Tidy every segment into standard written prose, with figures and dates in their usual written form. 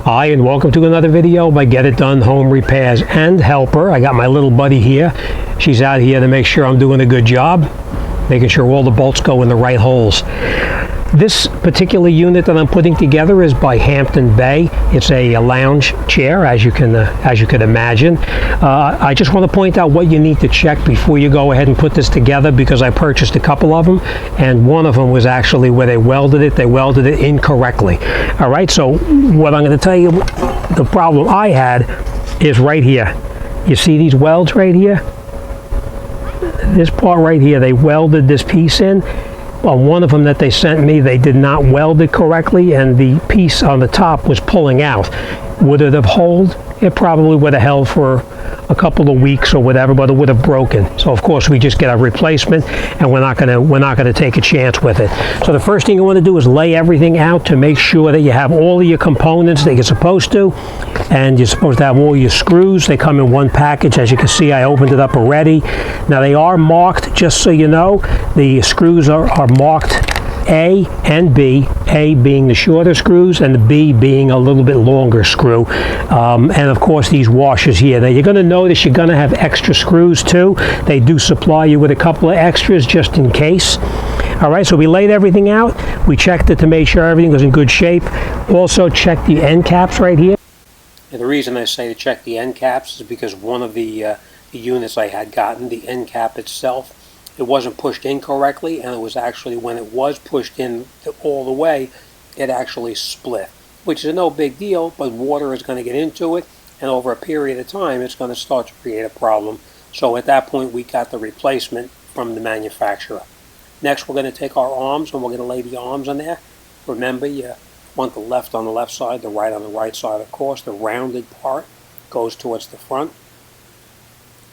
Hi, and welcome to another video by Get It Done Home Repairs and Helper. I got my little buddy here. She's out here to make sure I'm doing a good job, making sure all the bolts go in the right holes. This particular unit that I'm putting together is by Hampton Bay. It's a lounge chair, as you can imagine. I just want to point out what you need to check before you go ahead and put this together, because I purchased a couple of them, and one of them was actually where they welded it incorrectly. All right, so what I'm going to tell you, the problem I had is right here. You see these welds right here? This part right here, they welded this piece in. On one of them that they sent me, they did not weld it correctly, and the piece on the top was pulling out. Would it have held? It probably would have held for a couple of weeks or whatever, but it would have broken. So of course we just get a replacement, and we're not gonna take a chance with it. So the first thing you want to do is lay everything out to make sure that you have all of your components that you're supposed to, and you're supposed to have all your screws. They come in one package. As you can see, I opened it up already. Now they are marked, just so you know. The screws are marked A and B, A being the shorter screws and the B being a little bit longer screw. And of course these washers here. Now you're going to notice you're going to have extra screws too. They do supply you with a couple of extras just in case. All right, so we laid everything out. We checked it to make sure everything was in good shape. Also check the end caps right here. And the reason I say to check the end caps is because one of the units I had gotten, the end cap itself, it wasn't pushed in correctly, and it was actually, when it was pushed in all the way, it actually split, which is no big deal, but water is going to get into it, and over a period of time it's going to start to create a problem. So at that point we got the replacement from the manufacturer. Next we're going to take our arms, and we're going to lay the arms on there. Remember, you want the left on the left side, the right on the right side, of course. The rounded part goes towards the front.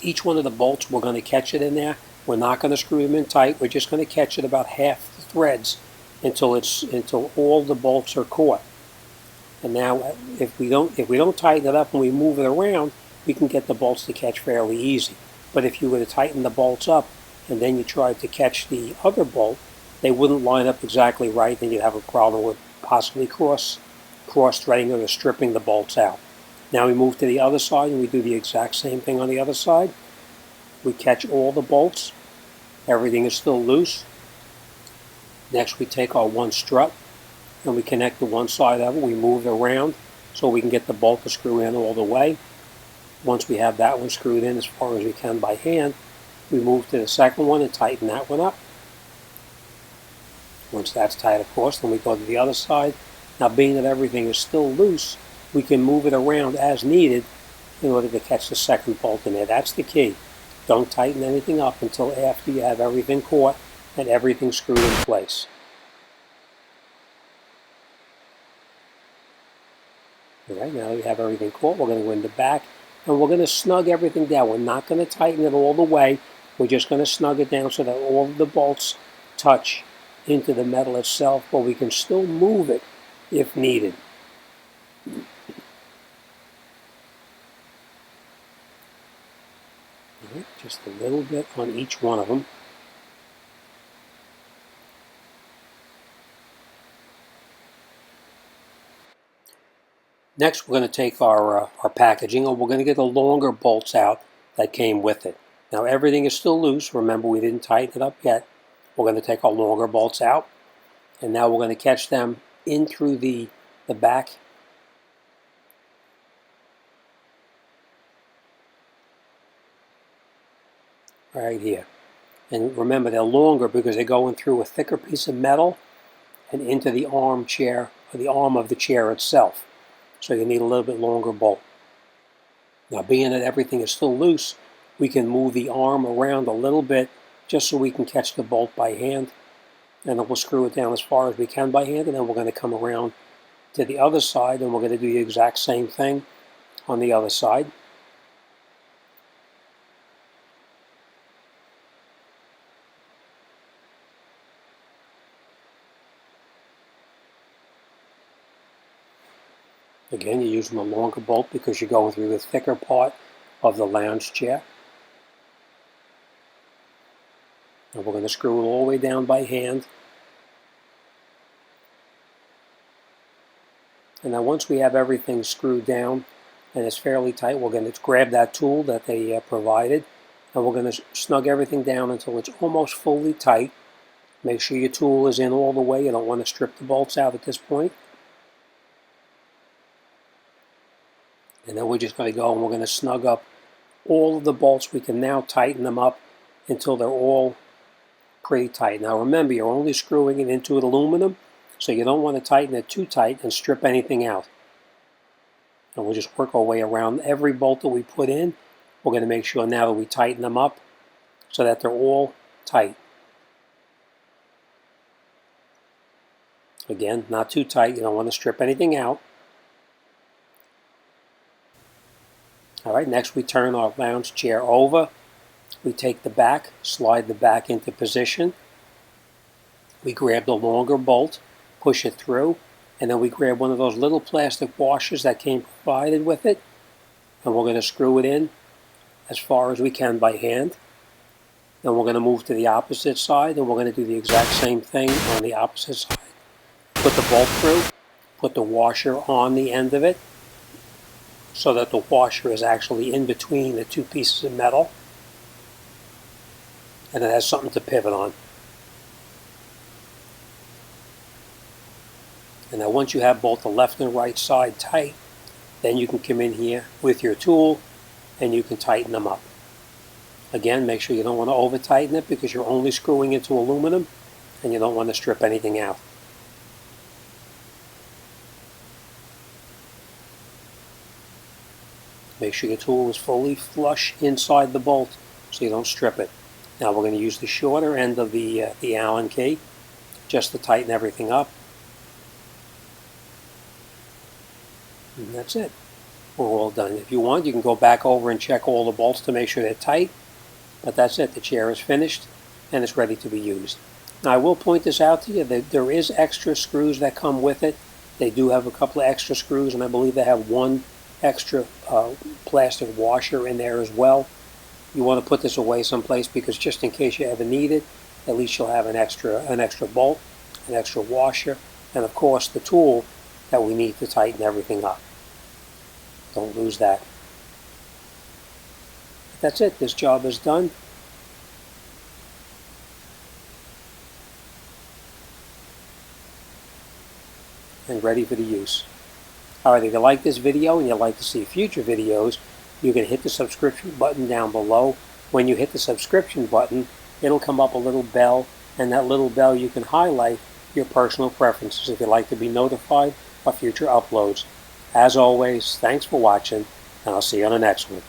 Each one of the bolts, we're going to catch it in there. We're not going to screw them in tight. We're just going to catch it about half the threads until all the bolts are caught. And now, if we don't tighten it up and we move it around, we can get the bolts to catch fairly easy. But if you were to tighten the bolts up and then you tried to catch the other bolt, they wouldn't line up exactly right, and you'd have a problem with possibly cross-threading or stripping the bolts out. Now we move to the other side and we do the exact same thing on the other side. We catch all the bolts. Everything is still loose. Next we take our one strut and we connect to one side of it. We move it around so we can get the bolt to screw in all the way. Once we have that one screwed in as far as we can by hand, we move to the second one and tighten that one up. Once that's tight, of course, then we go to the other side. Now, being that everything is still loose, we can move it around as needed in order to catch the second bolt in there. That's the key. Don't tighten anything up until after you have everything caught and everything screwed in place. All right, now that we have everything caught, we're going to go in the back and we're going to snug everything down. We're not going to tighten it all the way. We're just going to snug it down so that all of the bolts touch into the metal itself, but we can still move it if needed. Just a little bit on each one of them. Next we're going to take our packaging, and we're going to get the longer bolts out that came with it. Now everything is still loose. Remember, we didn't tighten it up yet. We're going to take our longer bolts out, and now we're going to catch them in through the back. Right here. And remember, they're longer because they're going through a thicker piece of metal and into the armchair, or the arm of the chair itself. So you need a little bit longer bolt. Now, being that everything is still loose, we can move the arm around a little bit just so we can catch the bolt by hand. And then we'll screw it down as far as we can by hand, and then we're going to come around to the other side, and we're going to do the exact same thing on the other side. Again, you're using a longer bolt because you're going through the thicker part of the lounge chair. And we're going to screw it all the way down by hand. And now once we have everything screwed down and it's fairly tight, we're going to grab that tool that they provided, and we're going to snug everything down until it's almost fully tight. Make sure your tool is in all the way. You don't want to strip the bolts out at this point. And then we're just going to go and we're going to snug up all of the bolts. We can now tighten them up until they're all pretty tight. Now remember, you're only screwing it into aluminum, so you don't want to tighten it too tight and strip anything out. And we'll just work our way around every bolt that we put in. We're going to make sure now that we tighten them up so that they're all tight. Again, not too tight. You don't want to strip anything out. All right, next we turn our lounge chair over. We take the back, slide the back into position. We grab the longer bolt, push it through, and then we grab one of those little plastic washers that came provided with it, and we're going to screw it in as far as we can by hand. Then we're going to move to the opposite side, and we're going to do the exact same thing on the opposite side. Put the bolt through, put the washer on the end of it, so that the washer is actually in between the two pieces of metal, and it has something to pivot on. And now once you have both the left and right side tight, then you can come in here with your tool and you can tighten them up. Again, make sure you don't want to over tighten it because you're only screwing into aluminum and you don't want to strip anything out. Make sure your tool is fully flush inside the bolt so you don't strip it. Now we're going to use the shorter end of the Allen key just to tighten everything up. And that's it. We're all done. If you want, you can go back over and check all the bolts to make sure they're tight. But that's it. The chair is finished and it's ready to be used. Now I will point this out to you that there is extra screws that come with it. They do have a couple of extra screws, and I believe they have one extra plastic washer in there as well. You want to put this away someplace because just in case you ever need it, at least you'll have an extra bolt, an extra washer, and of course the tool that we need to tighten everything up. Don't lose that. That's it. This job is done. And ready for the use. Alright, if you like this video and you'd like to see future videos, you can hit the subscription button down below. When you hit the subscription button, it'll come up a little bell, and that little bell you can highlight your personal preferences if you'd like to be notified of future uploads. As always, thanks for watching, and I'll see you on the next one.